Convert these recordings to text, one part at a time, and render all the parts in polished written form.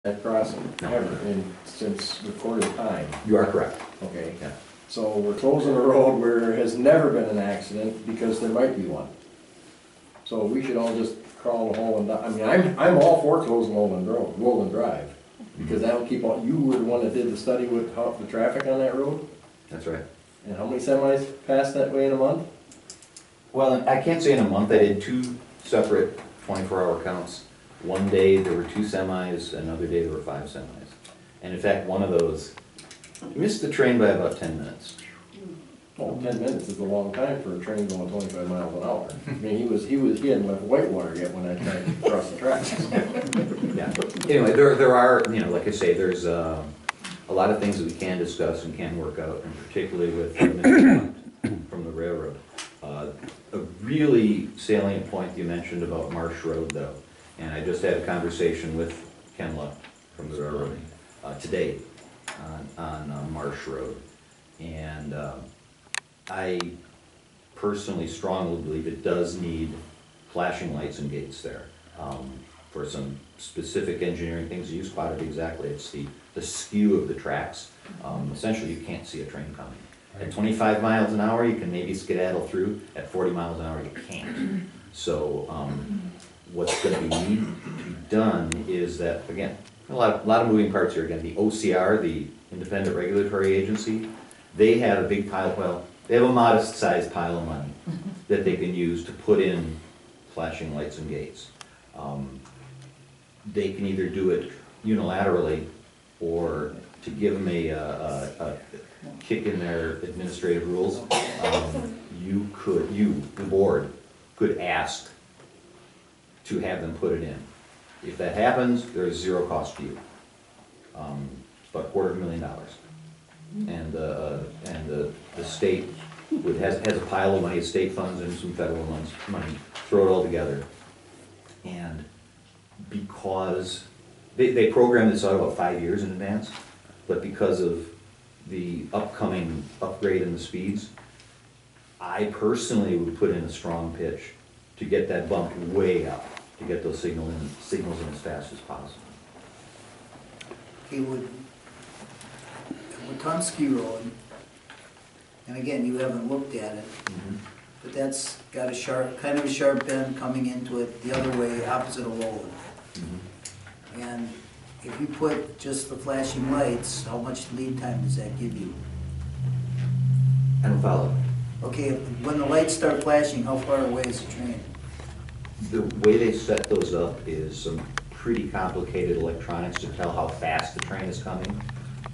that crossing ever since recorded time. You are correct. Okay. Yeah. So we're closing a road where there has never been an accident because there might be one. So we should all just crawl the hole and die. I mean, I'm all for closing Woolman Drive, because that'll keep all, you were the one that did the study with the traffic on that road? That's right. And how many semis passed that way in a month? Well, I can't say in a month. I did 2 separate 24-hour counts. One day there were 2 semis, another day there were 5 semis. And in fact, one of those missed the train by about 10 minutes. Oh, 10 minutes is a long time for a train going 25 miles an hour. I mean, he hadn't left Whitewater yet when that train crossed the tracks. Yeah. Anyway, there are, like I say, there's a lot of things that we can discuss and can work out, and particularly with from the railroad. A really salient point you mentioned about Marsh Road, though, and I just had a conversation with Kenla from the railroad today on Marsh Road, and I personally strongly believe it does need flashing lights and gates there for some specific engineering things. You use spotted exactly. It's the skew of the tracks. Essentially, you can't see a train coming. At 25 miles an hour, you can maybe skedaddle through. At 40 miles an hour, you can't. So what's going to need to be done is that, again, a lot of moving parts here. Again, the OCR, the Independent Regulatory Agency, they have a big pile, well, they have a modest-sized pile of money that they can use to put in flashing lights and gates. They can either do it unilaterally, or to give them a kick in their administrative rules, the board could ask to have them put it in. If that happens, there's 0 cost to you. It's about $250,000. And the state has a pile of money, state funds and some federal money, throw it all together. And because they program this out about 5 years in advance, but because of the upcoming upgrade in the speeds, I personally would put in a strong pitch to get that bump way up, to get those signals in as fast as possible. Okay, with Tunsky Road, and again, you haven't looked at it, but that's got a kind of a sharp bend coming into it the other way, opposite of Lowland. And if you put just the flashing lights, how much lead time does that give you? I don't follow. Okay, when the lights start flashing, how far away is the train? The way they set those up is some pretty complicated electronics to tell how fast the train is coming,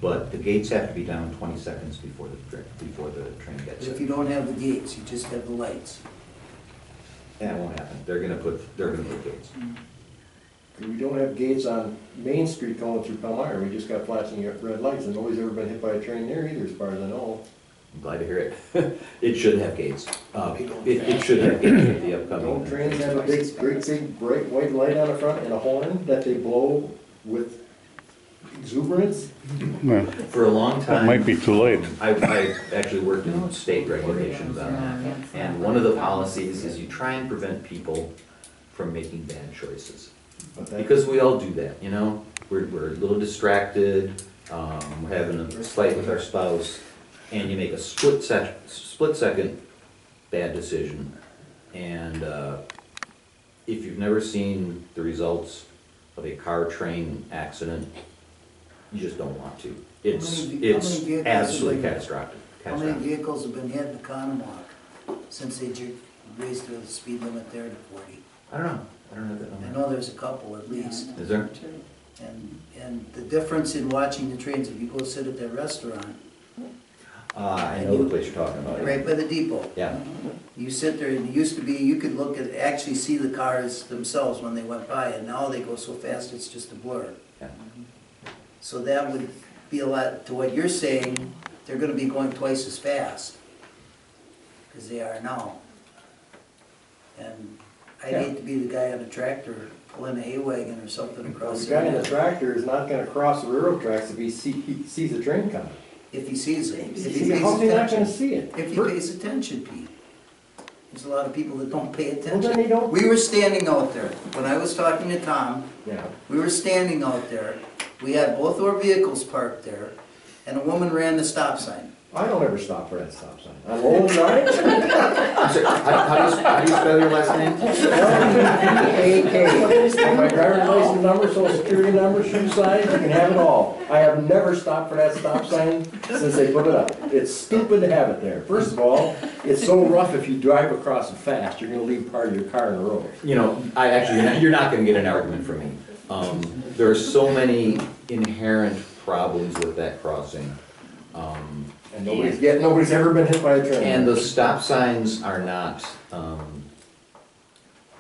but the gates have to be down 20 seconds before the train gets But if it. you don't have the gates, you just have the lights. That won't happen. They're gonna put gates. We don't have gates on Main Street going through Palmyra. We just got flashing red lights, and nobody's ever been hit by a train there either, as far as I know. I'm glad to hear it. It should have gates. It should have gates with the upcoming. Don't trains have a great big bright white light on the front and a horn that they blow with exuberance? Well, For a long that time. might be too late. I actually worked in state regulations on that, and one of the policies is you try and prevent people from making bad choices. Because we all do that, We're a little distracted, we're having a fight with our spouse, and you make a split second bad decision. And if you've never seen the results of a car-train accident, you just don't want to. It's absolutely catastrophic. How many vehicles have been hit in Economock since they raised the speed limit there to 40? I don't know that I number. know there's a couple at least. Is there? And the difference in watching the trains, if you go sit at that restaurant, I know the place you're talking about. right by the depot, Yeah. you sit there, and it used to be, you could actually see the cars themselves when they went by, and now they go so fast it's just a blur. Yeah. So that would be a lot, to what you're saying, they're gonna be going twice as fast, because they are now. And I'd hate to be the guy on a tractor pulling a hay wagon or something across The guy in the tractor is not gonna cross the railroad tracks if he sees a train coming. if he sees it. If he pays How's he not attention. gonna see it? If he pays attention, Pete. There's a lot of people that don't pay Well, attention. then he don't. We were standing out there, when I was talking to Tom, Yeah. we were standing out there, we had both our vehicles parked there, and a woman ran the stop sign. I don't ever stop for that stop sign. On Lowell Drive? I'm sorry, how do you spell your last name? L-E-A-K. My driver's license number, social security number, shoe size, you can have it all. I have never stopped for that stop sign since they put it up. It's stupid to have it there. First of all, it's so rough if you drive across it fast, you're gonna leave part of your car in the road. You know, you're not gonna get an argument from me. There are so many inherent problems with that crossing. And nobody's ever been hit by a train. And the stop signs are not,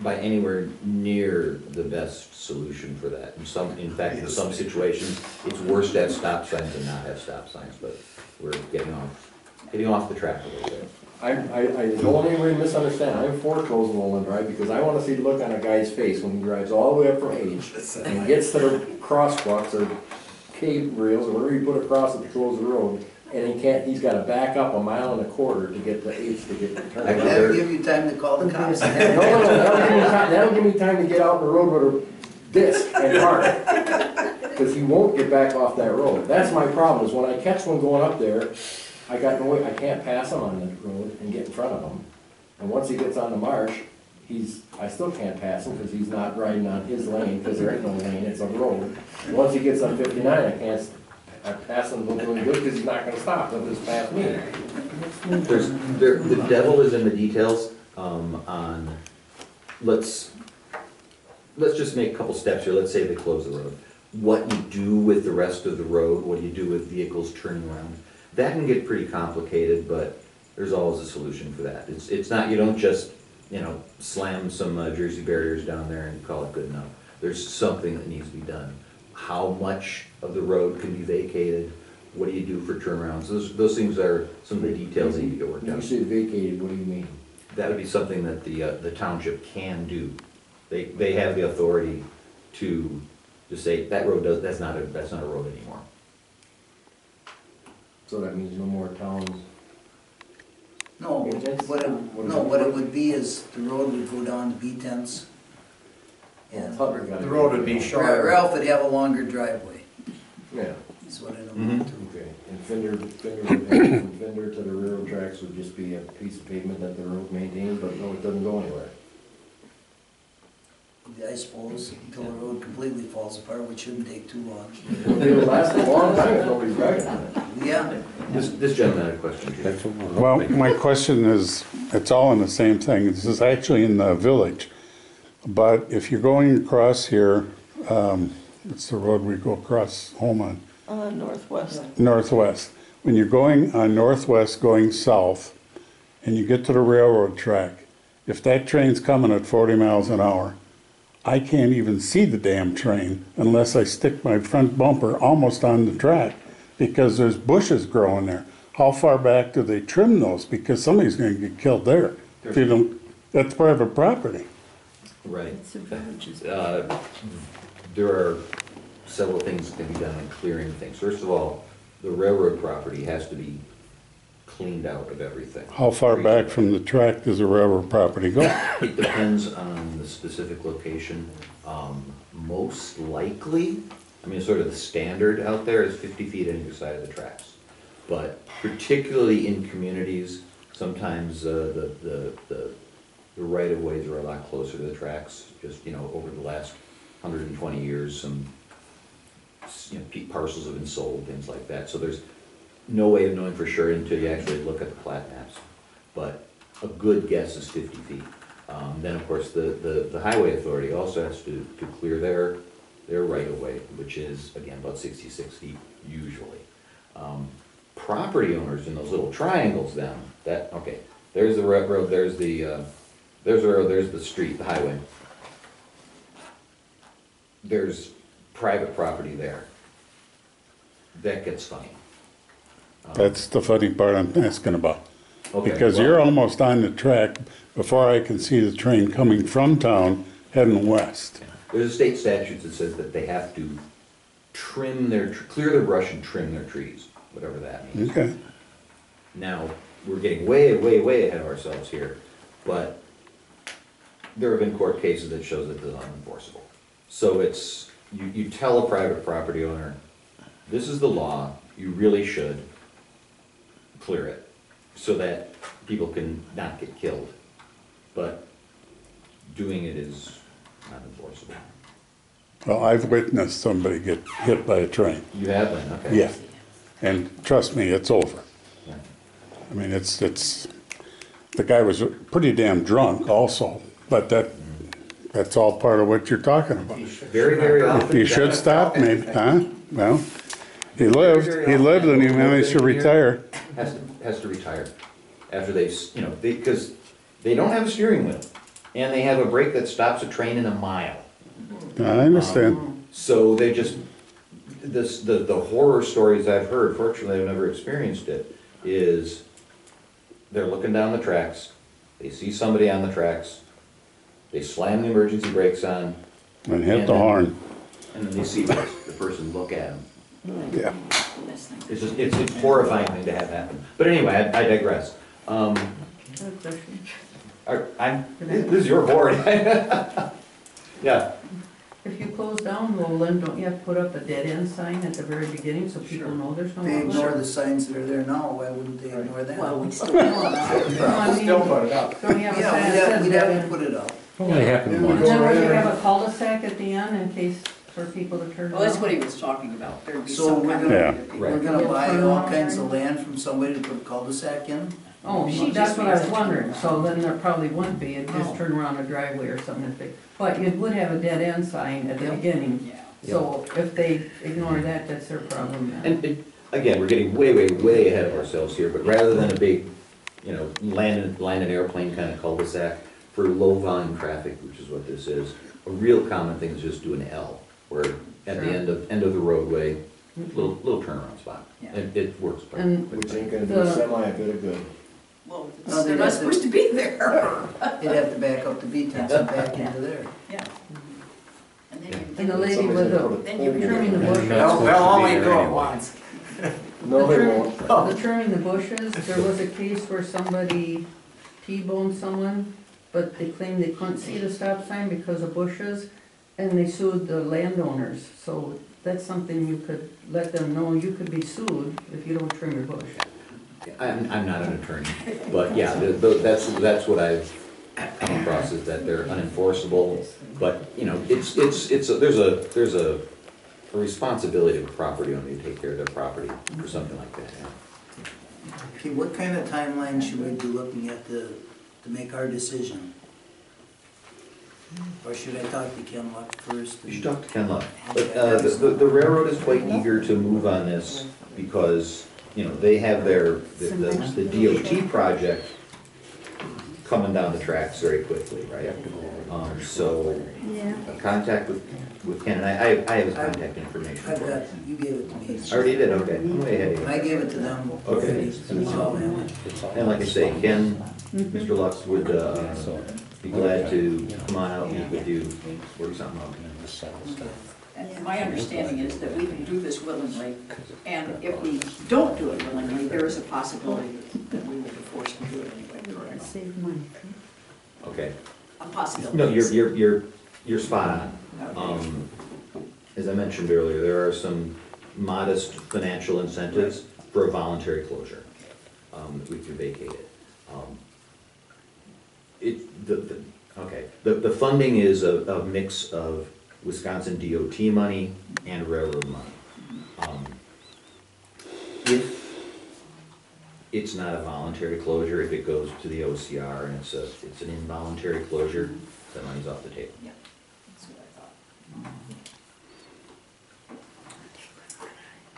by anywhere near the best solution for that. In fact, in some situations, it's worse to have stop signs than not have stop signs, but we're getting off the track a little bit. I don't want anybody to misunderstand, I'm for closing Lowell Drive because I wanna see the look on a guy's face when he drives all the way up from H and gets to the crosswalks or cave rails or whatever you put across it to close the road, and he's gotta back up 1.25 miles to get to H to get the turn. That'll give you time to call the cops. No, that'll give me time to get out in the road with a disc and park. Because he won't get back off that road. That's my problem, is when I catch one going up there, I got no way, I can't pass him on the road and get in front of him. And once he gets on the marsh, I still can't pass him because he's not riding on his lane, because there ain't no lane, it's a road. And once he gets on 59, I pass him doing good because he's not gonna stop, he'll just pass me. The devil is in the details, let's just make a couple steps here. Let's say they close the road. What you do with the rest of the road, what do you do with vehicles turning around? That can get pretty complicated, but there's always a solution for that. It's not, you don't just, slam some Jersey barriers down there and call it good enough. There's something that needs to be done. How much of the road can be vacated? What do you do for turnarounds? Those things are some of the details that need to get worked When out. you say vacated, what do you mean? That would be something that the township can do. They have the authority to say, that road that's not a road anymore. So that means no more towns. No, what it would be is the road would go down to B-10s. And The road would be shorter. Ralph would have a longer driveway, Yeah, is what it amounts to. okay. And from Fender to the railroad tracks would just be a piece of pavement that the road maintains, but no, it doesn't go anywhere. I suppose, until the road completely falls apart, which shouldn't take too long. It'll last a long time if nobody's driving on it. Yeah, This gentleman had a question too. Well, my question is, it's all in the same thing. This is actually in the village. But if you're going across here, it's the road we go across home on. Northwest. Northwest. When you're going on Northwest going south and you get to the railroad track, if that train's coming at 40 miles an hour, I can't even see the damn train unless I stick my front bumper almost on the track because there's bushes growing there. How far back do they trim those? Because somebody's gonna get killed there. If you don't, that's private property. Right. It's the villages. There are several things that can be done in clearing things. First of all, the railroad property has to be cleaned out of everything. How far back from the track does the railroad property go? It depends on the specific location. Most likely, sort of the standard out there is 50 feet on either side of the tracks. But particularly in communities, sometimes the right-of-ways are a lot closer to the tracks. Just, over the last 120 years, some parcels have been sold, things like that. So there's no way of knowing for sure until you actually look at the plat maps. But a good guess is 50 feet. Then, of course, the highway authority also has to clear their right-of-way, which is, again, about 66 feet usually. Property owners in those little triangles then, there's the road, there's the road, there's the street, the highway. There's private property there. That gets funny. That's the funny part I'm asking about. Okay, Because well- you're almost on the track before I can see the train coming from town heading west. There's a state statute that says that they have to clear the brush and trim their trees, whatever that means. Okay. Now, we're getting way, way, way ahead of ourselves here, but there have been court cases that shows that it's unenforceable. So it's you tell a private property owner, this is the law, you really should clear it, so that people can not get killed. But doing it is not enforceable. Well, I've witnessed somebody get hit by a train. You have been, okay. Yeah. And trust me, it's over. Yeah. I mean, it's, the guy was pretty damn drunk also, but that's all part of what you're talking about. Very, very often. You should stop maybe, huh? Well, he lived and he managed to retire. Has to retire after because they don't have a steering wheel, and they have a brake that stops a train in a mile. I understand. So they just, the horror stories I've heard, fortunately I've never experienced it, is they're looking down the tracks, they see somebody on the tracks, they slam the emergency brakes on. And hit the horn. And then they see the person look at them. Yeah. It's just, it's a horrifying thing to have happen. But anyway, I digress. I have a question. This is your board. Yeah. If you close down Lowland, don't you have to put up a dead end sign at the very beginning so people know there's no They ignore Lowland? the signs that are there now, why wouldn't they ignore that? Well, we still know that. No, I mean, Still put it up. don't you have a Yeah, sign that says we'd dead have to end? put it up. Only happened Yeah, we once. go Then would you around. have a cul-de-sac at the end in case for people to turn around? Well, that's what he was talking about, there'd be So some we're kind gonna- of. Right. We're gonna buy all kinds of land from somebody to put a cul-de-sac in? Oh, She that's just what I was means- wondering, so then there probably wouldn't be, it'd just Oh. turn around a driveway or something if they, but you would have a dead end sign at the Yep. beginning. Yeah. So if they ignore that, that's their problem then. And again, we're getting way, way, way ahead of ourselves here, but rather than a big, land an airplane kind of cul-de-sac, for low volume traffic, which is what this is, a real common thing is just do an L, where at the Sure. end of the roadway, little turnaround spot. Yeah. It works. And Which ain't gonna do a semi a bit of good. Well, No, they're not supposed to be there. They'd have to back up the V-Tex and back into there. Yeah. And then you And the can, lady Somebody's with gonna the, put a then you pole can- trimming the And bushes. you're not supposed to be there anyway. No, they The won't. The trimming the bushes, there was a case where somebody T-boned someone, but they claimed they couldn't see the stop sign because of bushes, and they sued the landowners. So that's something you could let them know, you could be sued if you don't trim your bush. I'm not an attorney, but yeah, that's what I've come across, is that they're unenforceable, but, there's a responsibility of a property owner to take care of their property for something like that. Okay, what kind of timeline should we be looking at to make our decision? Or should I talk to Ken Luck first? You should talk to Ken Luck. But the railroad is quite eager to move on this because, they have the DOT project coming down the tracks very quickly, right? So, contact with Ken, and I have his contact information I've for got, him. you gave it to me. I already did, okay. I'm way ahead of you. I gave it to them. Okay. And like I say, Ken, Mr. Lux would be glad to come on out, meet with you, work something out. and my understanding is that we can do this willingly, and if we don't do it willingly, there is a possibility that we will be forced to do it anyway, correct? Save money. Okay. A possibility. No, you're spot on. As I mentioned earlier, there are some modest financial incentives for a voluntary closure. We can vacate it. The funding is a mix of Wisconsin DOT money and railroad money. If it's not a voluntary closure, if it goes to the OCR and it's an involuntary closure, the money's off the table. Yeah, that's what I thought.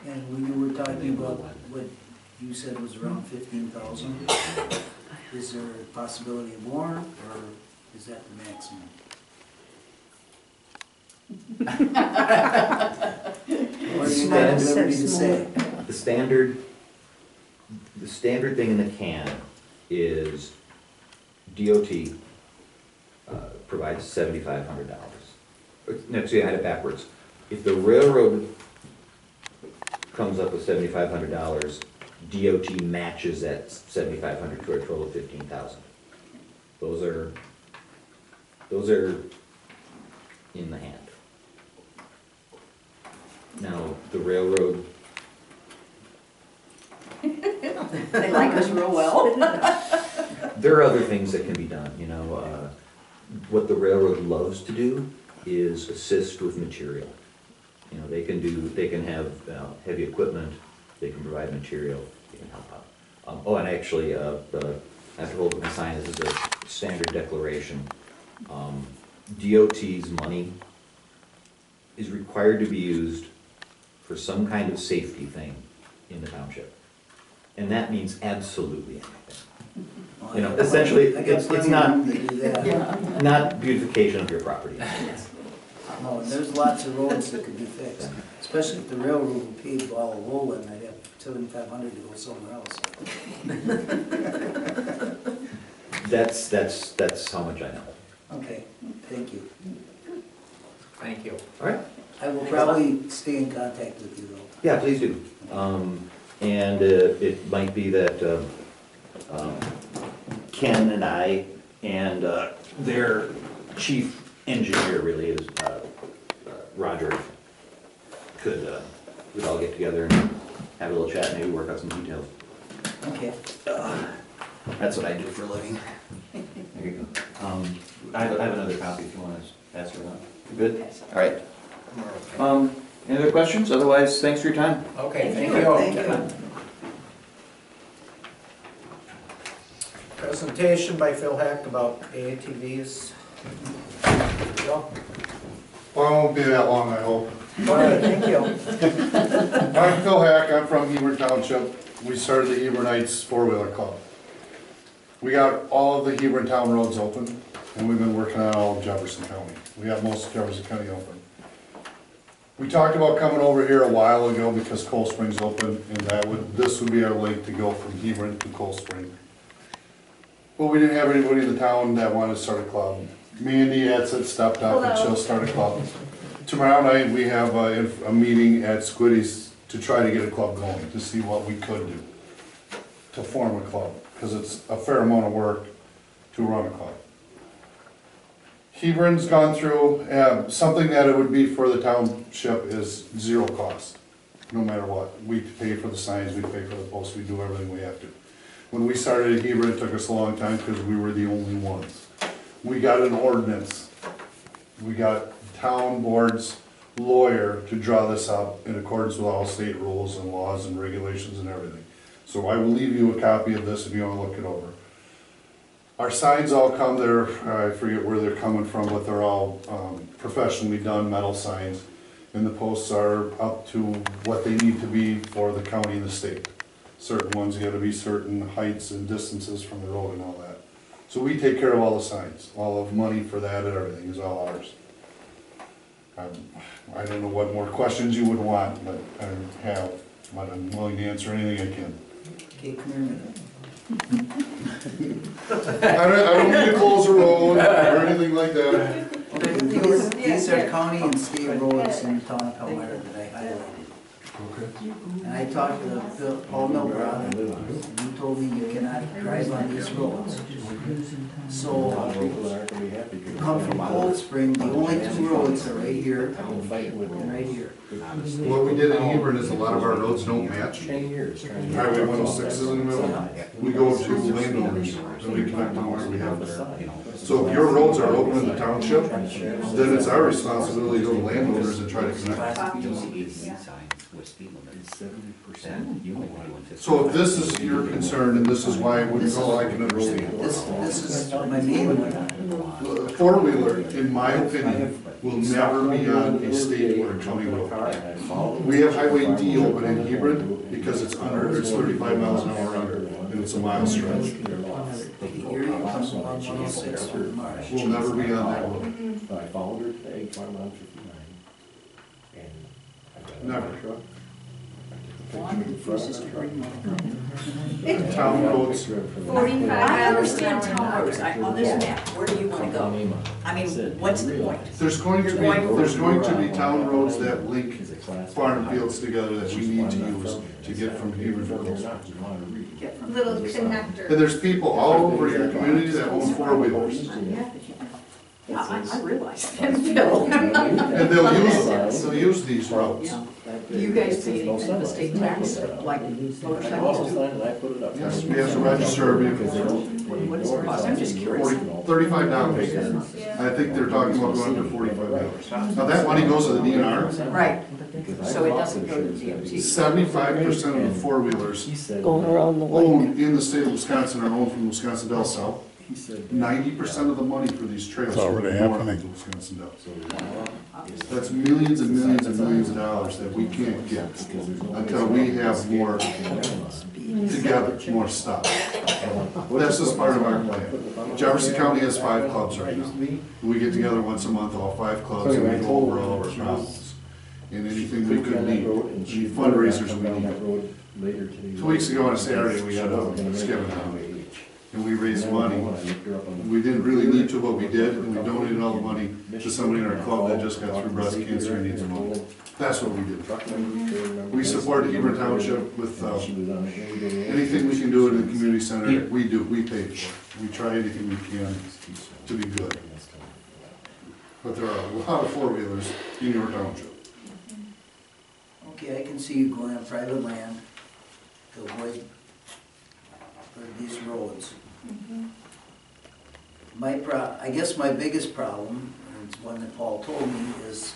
And when you were talking about what you said was around 15,000, is there a possibility of more, or is that the maximum? Or are you not at liberty to say? The standard thing in the can is DOT provides $7,500. No, see, I had it backwards. If the railroad comes up with $7,500, DOT matches that $7,500 to a total of $15,000. Those are in the hand. Now, the railroad, They like us real well. there are other things that can be done, you know. What the railroad loves to do is assist with material. You know, they can have heavy equipment, they can provide material, they can help out. Oh, and actually, I have to hold up my sign, this is a standard declaration. DOT's money is required to be used for some kind of safety thing in the township. And that means absolutely anything. You know, essentially, I got it's plenty of not, room to do that. not beautification of your property. No, there's lots of roads that could be fixed, especially if the railroad would pave all of Lowland, I'd have 7,500 to go somewhere else. That's how much I know. Okay, thank you. Thank you. All right. I will probably stay in contact with you though. Yeah, please do. And it might be that Ken and I and their chief engineer really is Roger could we'd all get together and have a little chat, maybe work out some details. Okay. That's what I do for a living. There you go. I have another copy if you want to pass it around. You good? All right. Any other questions? Otherwise, thanks for your time. Okay, Thank thank you. you. Thank you. Presentation by Phil Heck about ATVs. Phil? Well, I won't be that long, I hope. All right, thank you. I'm Phil Hack, I'm from Hebron Township. We started the Hebronites four-wheeler club. We got all of the Hebron town roads open, and we've been working on all of Jefferson County. We got most of Jefferson County open. We talked about coming over here a while ago because Cold Spring's open, and this would be our link to go from Hebron to Cold Spring. But we didn't have anybody in the town that wanted to start a club. Mandy had stepped up and she'll start a club. Tomorrow night, we have a meeting at Squiddy's to try to get a club going, to see what we could do to form a club, because it's a fair amount of work to run a club. Hebron's gone through, something that it would be for the township is zero cost, no matter what. We pay for the signs, we pay for the posts, we do everything we have to. When we started at Hebron, it took us a long time because we were the only ones. We got an ordinance. We got town board's lawyer to draw this up in accordance with all state rules and laws and regulations and everything. So I will leave you a copy of this if you want to look it over. Our signs all come there, I forget where they're coming from, but they're all professionally done metal signs. And the posts are up to what they need to be for the county and the state. Certain ones gotta be certain heights and distances from the road and all that. So we take care of all the signs, all of money for that and everything is all ours. I don't know what more questions you would want, but but I'm willing to answer anything I can. Okay, come here a minute. I don't need to close the road or anything like that. Okay, these are county and state roads in the town of Palmyra that I highlighted. Okay. And I talked to Paul Milbrown, and he told me you cannot drive on these roads. So, come from Cold Spring, the only two roads are right here and right here. What we did in Hebron is a lot of our roads don't match. 10 years. Highway 106 is in the middle. We go to landowners and we connect them where we have there. So if your roads are open in the township, then it's our responsibility to go to landowners and try to connect. So if this is your concern and this is why it wouldn't go, I can understand. This is my main one. A four-wheeler, in my opinion, will never be on a state or a county road. We have Highway D open in Hebron because it's 35 miles an hour under, and it's a mile stretch. Here you come from 106 through Marsh. We'll never be on that road. I followed her to the egg farm on 59. And I got Never. a truck. Juan refuses to bring me. Town roads, I understand town roads, on this map, where do you wanna go? I mean, what's the point? there's going to be town roads that link farm fields together that we need to use to get from Hebron to Cold Spring. Get from Little here. connector. And there's people all over your community that own four-wheelers, Yeah, I realize that, Phil. and they'll use these roads. Yeah. Do you guys pay There's no anything to the state tax, like motorcycles? And I put it up. Yes, we have to register our vehicles. What is the cost? I'm just curious. $35. I think they're talking about going to $45. Now, that money goes to the DNR. Right, so it doesn't go to the DOT. 75% of the four-wheelers He said. Going around the lake. owned in the state of Wisconsin are owned from Wisconsin Dells South. He said. 90% of the money for these trails It's already are north happening. of Wisconsin Dells. That's millions and millions and millions of dollars that we can't get until we have more together, more stuff. That's just part of our plan. Jefferson County has 5 clubs right now. We get together once a month, all 5 clubs, and we go over all of our problems. And anything we could need, any fundraisers we need. 2 weeks ago on a Saturday, we had a skipping down, and we raised money. We didn't really need to, but we did, and we donated all the money to somebody in our club that just got through breast cancer and needs money. That's what we did. We support Hebron Township with anything we can do in the community center, we do, we pay for it. We try anything we can to be good. But there are a lot of four-wheelers in your township. Okay, I can see you going on private land to avoid for these roads. I guess my biggest problem, and it's one that Paul told me, is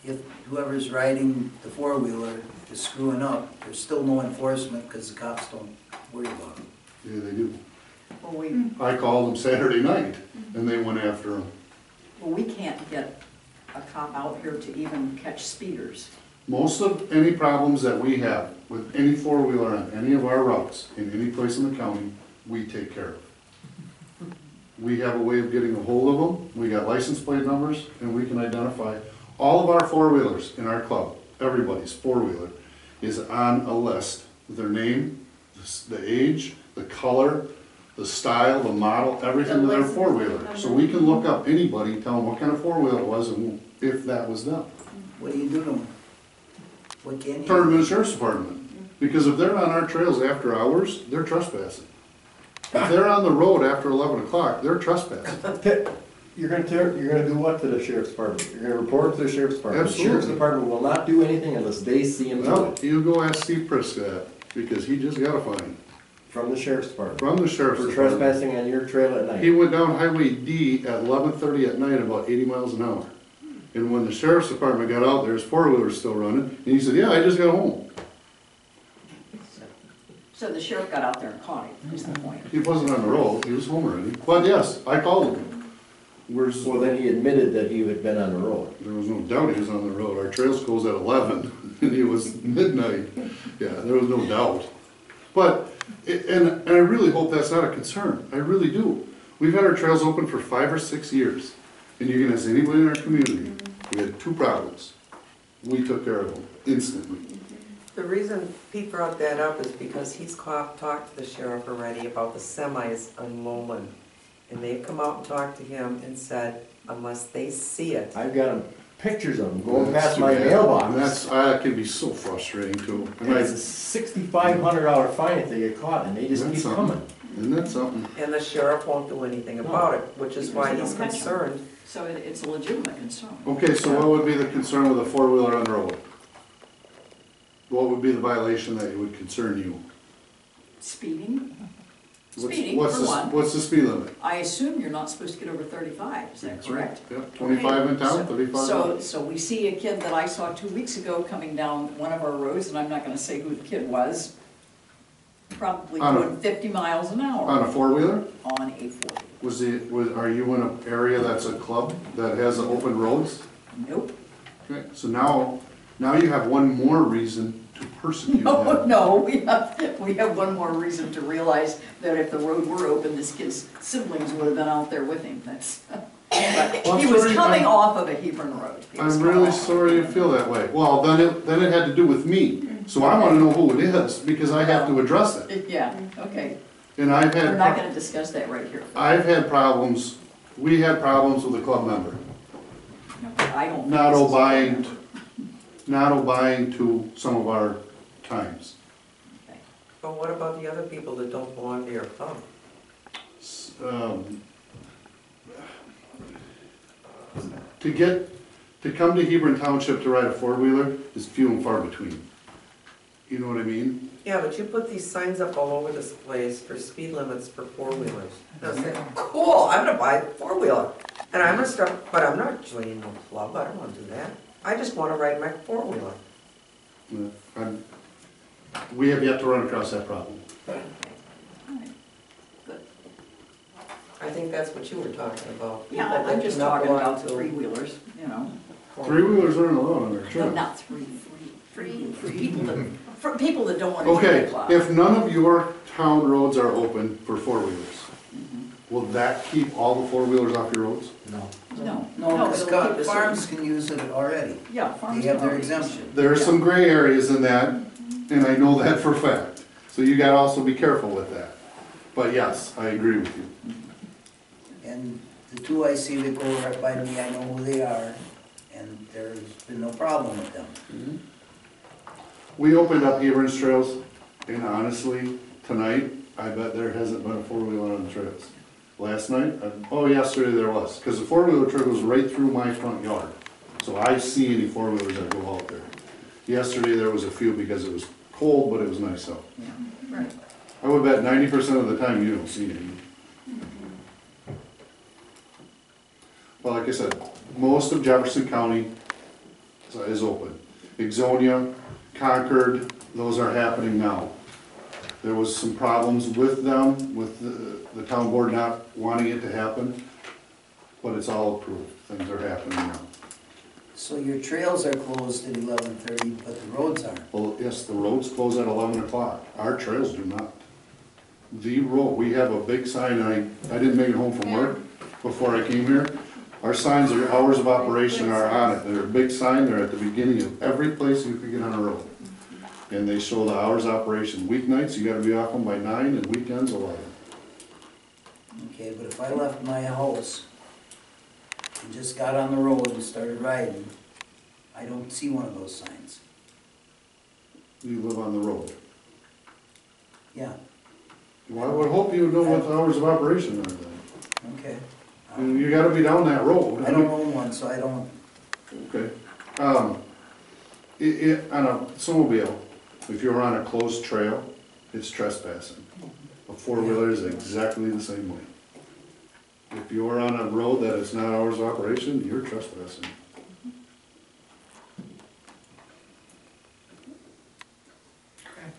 if whoever's riding the four-wheeler is screwing up, there's still no enforcement because the cops don't worry about it. Yeah, they do. Well, I called them Saturday night, and they went after them. we can't get a cop out here to even catch speeders. Most of any problems that we have with any four-wheeler on any of our routes, in any place in the county, we take care of. We have a way of getting a hold of them, we got license plate numbers, and we can identify all of our four-wheelers in our club, everybody's four-wheeler, is on a list. Their name, the age, the color, the style, the model, everything of their four-wheeler. So we can look up anybody, tell them what kind of four-wheeler it was, and if that was them. What do you do to them? What can you? Turn them in the sheriff's department. Because if they're on our trails after hours, they're trespassing. If they're on the road after 11 o'clock, they're trespassing. You're gonna do what to the sheriff's department? You're gonna report it to the sheriff's department? Absolutely. The sheriff's department will not do anything unless they see him do Well, it. you go ask Steve Prisk that, because he just got a fine From the sheriff's department. from the sheriff's For department. trespassing on your trail at He night. went down Highway D at 11:30 at night, about 80 miles an hour. And when the sheriff's department got out there, his four-wheeler was still running, and he said, yeah, I just got home. So the sheriff got out there and caught him, is the point. He wasn't on the road, he was home already. But yes, I called him. Where's, Well, then he admitted that he had been on the road. there was no doubt he was on the road. Our trails closed at 11, and it was midnight. Yeah, there was no doubt. But, and I really hope that's not a concern. I really do. We've had our trails open for 5 or 6 years, and you can ask anybody in our community. We had 2 problems. We took care of them instantly. The reason Pete brought that up is because he's talked to the sheriff already about the semis on Lowland. And they've come out and talked to him and said, unless they see it. I've got pictures of them going That's past too my bad. mailbox. And that can be so frustrating too. And And it's a $6,500 fine if they get caught, and they just That's keep something. coming. Isn't that something? And the sheriff won't do anything about it, which is why he's concerned. So it's a legitimate concern. Okay, so what would be the concern with a four-wheeler on the road? What would be the violation that would concern you? Speeding? What's- Speeding, what's for the- one. What's the speed limit? I assume you're not supposed to get over 35, is that correct? Yep, 25 in town, 35 So, out. so we see a kid that I saw 2 weeks ago coming down one of our roads, and I'm not gonna say who the kid was, probably On a- doing 50 miles an hour On a four-wheeler? on a 40. Are you in an area that's a club that has open roads? Nope. Okay, so now you have one more reason to persecute No, him. no, we have one more reason to realize that if the road were open, this kid's siblings would have been out there with him, that's. But Well, he was sorry, coming I'm- off of a Hebron road. He was I'm coming really off. sorry you feel that way. Well, then it had to do with me. So I wanna know who it is, because I have to address it. Yeah, okay, And I've we're not had, gonna discuss that right here. I've had problems, we had problems with a club member. I don't. think Not this is- obeying to some of our times. But what about the other people that don't belong to your club? To To come to Hebron Township to ride a four-wheeler is few and far between. You know what I mean? Yeah, but you put these signs up all over this place for speed limits for four-wheelers. And I said, cool, I'm gonna buy a four-wheeler. And I'm gonna start, but I'm not joining no club, I don't wanna do that. I just wanna ride my four-wheeler. Yeah, we have yet to run across that problem. I think that's what you were talking about. Yeah, People I'm that just do not talking want about to- three-wheelers, you know. Three-wheelers aren't allowed on our No, trails. not for people that don't want to join Okay, the club. if none of your town roads are open for four-wheelers, will that keep all the four-wheelers off your roads? No. No, No, no, because it'll keep us- farms can use it already. Yeah, They farms. have their are- exemption. There are some gray areas in that, and I know that for a fact. So you gotta also be careful with that. But yes, I agree with you. And the two I see that go right by me, I know who they are, and there's been no problem with them. We opened up Hebron's trails, and honestly, tonight, I bet there hasn't been a four-wheeler on the trails. Last night, yesterday there was, because the four-wheeler trail goes right through my front yard. So I see any four-wheelers that go out there. Yesterday, there was a few because it was cold, but it was nice out. Yeah, right. I would bet 90% of the time you don't see any. Well, like I said, most of Jefferson County is open. Exonia, Concord, those are happening now. There was some problems with them, with the town board not wanting it to happen, but it's all approved. Things are happening now. So your trails are closed at 11:30, but the roads aren't. Well, yes, the roads close at 11 o'clock. Our trails do not. The road, we have a big sign, I didn't make it home from work before I came here. Our signs, our hours of operation are on it. They're a big sign, they're at the beginning of every place you can get on a road. And they show the hours of operation. Weeknights, you gotta be off them by 9, and weekends 11. Okay, but if I left my house and just got on the road and started riding, I don't see one of those signs. You live on the road. Yeah, Well, I would hope you would know what the hours of operation are then. okay. And you gotta be down that road. I don't own one, so I don't, Okay. On a snowmobile, if you're on a closed trail, it's trespassing. A four-wheeler is exactly the same way. If you're on a road that is not hours of operation, you're trespassing.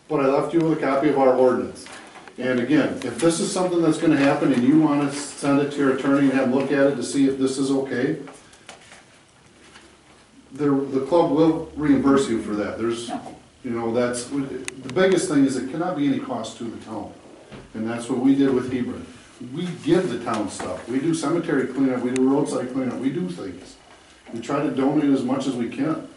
But I left you with a copy of our ordinance. And again, if this is something that's gonna happen and you wanna send it to your attorney and have them look at it to see if this is okay, the club will reimburse you for that. There's, you know, that's, the biggest thing is it cannot be any cost to the town. And that's what we did with Hebron. We give the town stuff. We do cemetery cleanup, we do roadside cleanup, we do things. We try to donate as much as we can.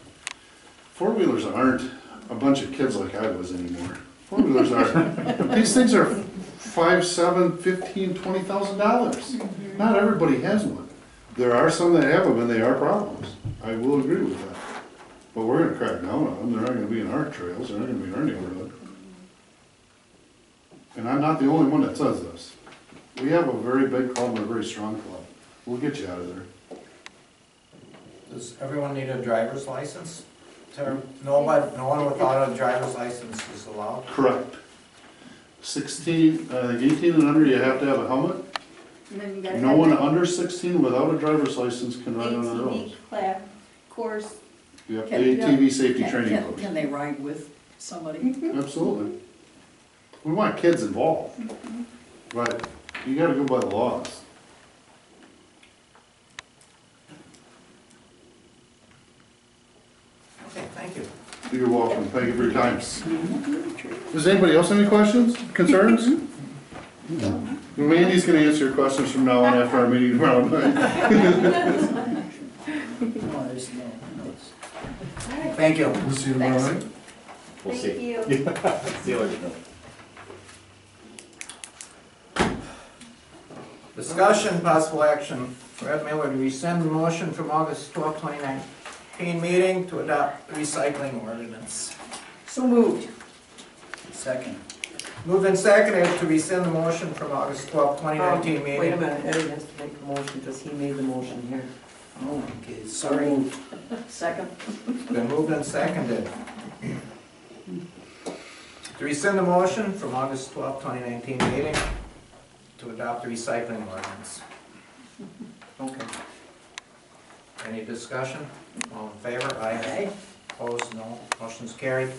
Four-wheelers aren't a bunch of kids like I was anymore. Four-wheelers are, these things are $5, $7, $15, $20,000. Not everybody has one. There are some that have them and they are problems. I will agree with that. But we're gonna crack down on them. They're not gonna be in our trails, they're not gonna be in our neighborhood. And I'm not the only one that says this. We have a very big club and a very strong club. We'll get you out of there. Does everyone need a driver's license? No one without a driver's license is allowed? Correct. 16, 18 and under, you have to have a helmet. And then you gotta No have one the under 16 without a driver's license can ride on the roads. ATV class course. Yep, Can- ATV safety Can- training can- course. Can they ride with somebody? Absolutely. We want kids involved, but you gotta go by the laws. Okay, thank you. You're welcome, thank you for your time. Does anybody else have any questions, concerns? Mandy's gonna answer your questions from now on after our meeting tomorrow night. no, there's no. Thank you. We'll see you tomorrow night. We'll see. Thank you. See you later. Discussion, possible action, Red Miller to rescind the motion from August 12, 2019 meeting to adopt the recycling ordinance. So moved. Second. Moved and seconded to rescind the motion from August 12, 2019 meeting. Wait a minute, Eddie has to make a motion because he made the motion here. Oh, okay, so moved. Second? It's been moved and seconded. To rescind the motion from August 12, 2019 meeting to adopt the recycling ordinance. Okay. Any discussion? All in favor? Aye. Opposed? No. Motion's carried.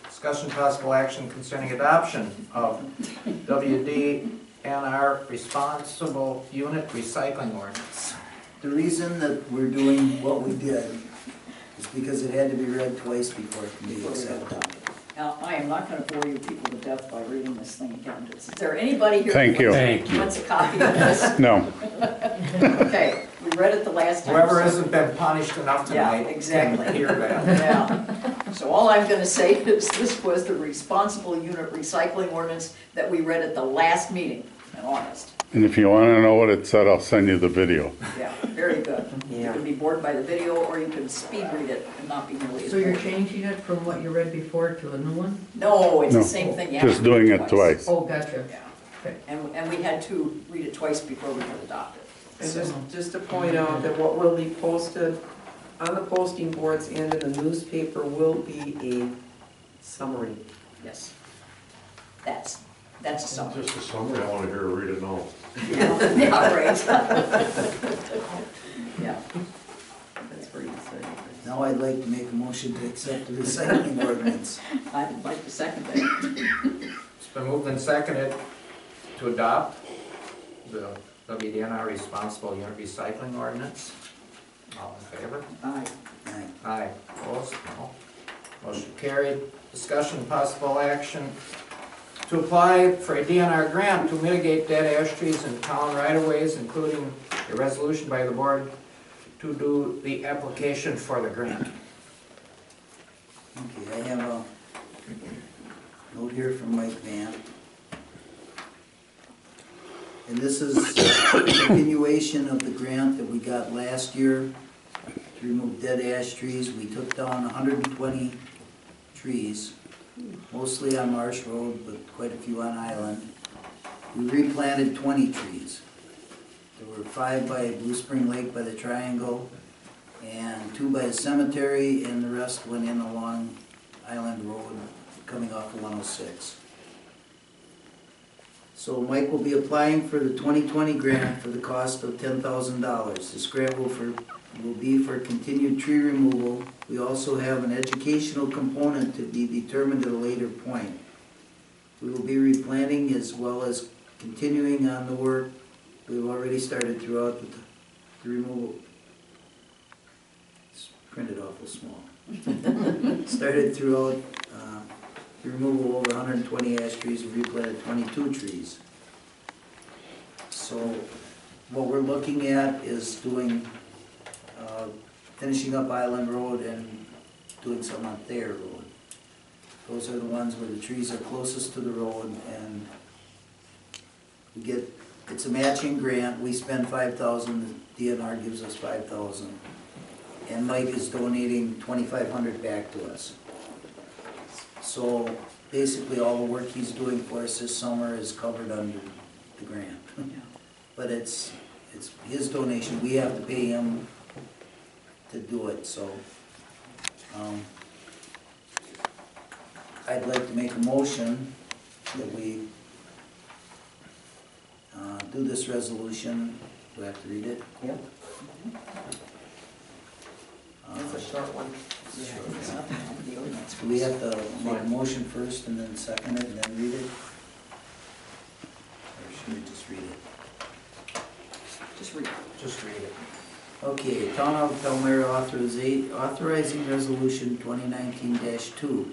Discussion possible action concerning adoption of WDNR responsible unit recycling ordinance. The reason that we're doing what we did is because it had to be read twice before it can be accepted. Now, I am not gonna bore you people to death by reading this thing again. Is there anybody here? Thank you. who wants a copy of this? No. Okay, we read it the last time. Whoever so- hasn't been punished enough Yeah, tonight exactly. can hear that. Yeah, so all I'm gonna say is this was the responsible unit recycling ordinance that we read at the last meeting in August. And if you want to know what it said, I'll send you the video. Yeah, very good. You Yeah. can be bored by the video, or you can speed read it and not be nearly as So you're bored. changing it from what you read before to a new one? No, it's No, the same thing. You have just to read doing it twice. Oh, gotcha. Yeah, Okay. and we had to read it twice before we could adopt it. And just to point out that what will be posted on the posting boards and in the newspaper will be a summary. Yes. That's a summary. Just a summary, I want to hear her read it now. Yeah, right. Yeah. That's pretty exciting. Now I'd like to make a motion to accept the recycling ordinance. I'd like to second that. It's been moved and seconded to adopt the WDNR responsible unit recycling ordinance. All in favor? Aye. Aye. Aye. Opposed? No. Motion carried. Discussion and possible action to apply for a DNR grant to mitigate dead ash trees in town right-of-ways, including a resolution by the board to do the application for the grant. Okay, I have a note here from Mike Van. And this is a continuation of the grant that we got last year to remove dead ash trees. We took down 120 trees, mostly on Marsh Road, but quite a few on Island. We replanted 20 trees. There were 5 by Blue Spring Lake by the Triangle, and 2 by the cemetery, and the rest went in along Island Road, coming off of 106. So Mike will be applying for the 2020 grant for the cost of $10,000. This grant will be for continued tree removal. We also have an educational component to be determined at a later point. We will be replanting as well as continuing on the work we've already started throughout the removal. It's printed awful small. Started throughout the removal of over 120 ash trees and replanted 22 trees. So what we're looking at is doing, finishing up Island Road and doing some on Thayer Road. Those are the ones where the trees are closest to the road, and we get, it's a matching grant. We spend $5,000, the DNR gives us $5,000. And Mike is donating $2,500 back to us. So basically all the work he's doing for us this summer is covered under the grant. But it's his donation, we have to pay him to do it, so. I'd like to make a motion that we do this resolution. Do I have to read it? Yep. That's a short one. Do we have to make a motion first and then second it and then read it? Or should we just read it? Just read it. Just read it. Okay, Town of Palmyra authorizing resolution 2019-2.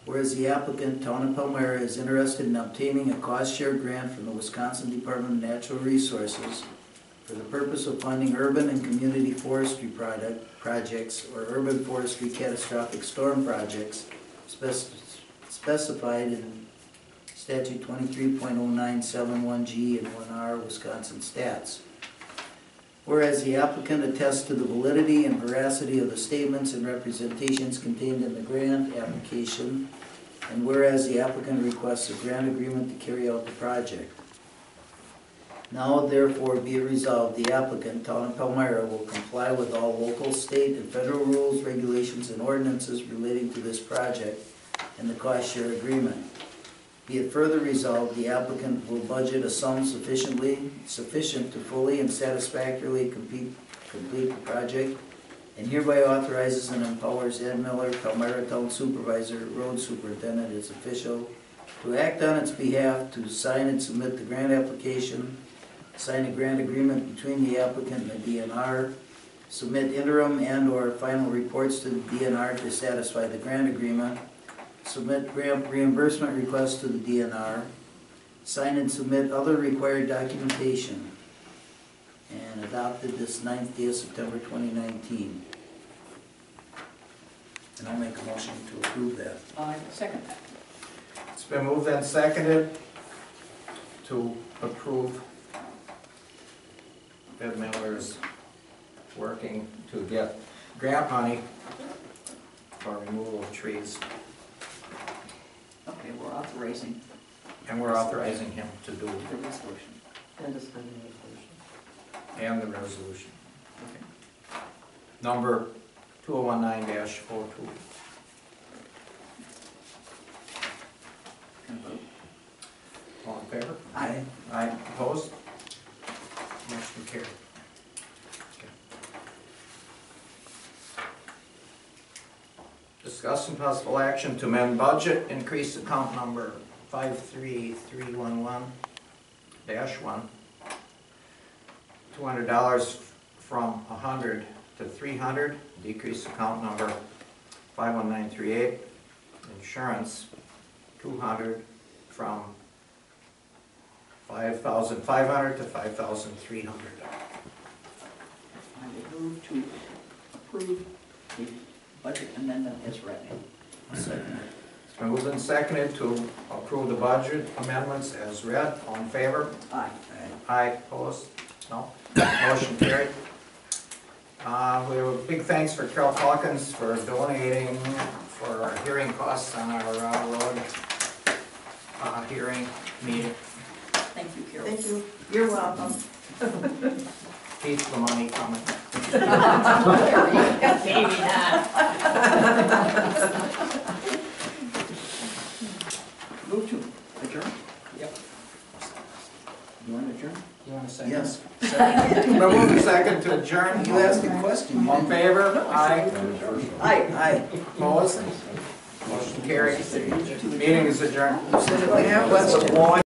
Whereas the applicant, Town of Palmyra, is interested in obtaining a cost share grant from the Wisconsin Department of Natural Resources for the purpose of funding urban and community forestry projects or urban forestry catastrophic storm projects specified in statute 23.0971G and 1R Wisconsin stats. Whereas the applicant attests to the validity and veracity of the statements and representations contained in the grant application, and whereas the applicant requests a grant agreement to carry out the project. Now therefore be it resolved, the applicant, Town of Palmyra, will comply with all local, state, and federal rules, regulations, and ordinances relating to this project and the cost share agreement. Be it further resolved, the applicant will budget a sum sufficient to fully and satisfactorily complete the project, and hereby authorizes and empowers Ed Miller, Palmyra Town Supervisor, Road Superintendent, as official, to act on its behalf, to sign and submit the grant application, sign a grant agreement between the applicant and the DNR, submit interim and/or final reports to the DNR to satisfy the grant agreement, submit grant reimbursement requests to the DNR, sign and submit other required documentation, and adopted this 9th day of September 2019. And I'll make a motion to approve that. I second that. It's been moved and seconded to approve Ed Miller's working to get grant money for removal of trees. Okay, we're authorizing And we're authorizing him to do, the resolution. And to sign the resolution. and the resolution. Number 2019-02. Can vote. All in favor? Aye. Aye, opposed? Motion carried. Okay. Discuss and possible action to amend budget, increase account number 53311-1, $200 from 100 to 300, decrease account number 51938, insurance, 200 from 5,500 to 5,300. I will move to approve the budget amendment as read. Second. It's been moved and seconded to approve the budget amendments as read. All in favor? Aye. Aye, opposed? No? Motion carried. We have a big thanks for Carol Calkins for donating for our hearing costs on our road hearing meeting. Thank you, Carol. Thank you. You're welcome. Keep the money coming. Maybe not. Move to adjourn? Yep. You want to adjourn? You want to say? Yes. Been moved and seconded to adjourn. You asked a question. All in favor? Aye. Aye. Aye. Opposed? Motion carried. Meeting is adjourned. You said if I have questions.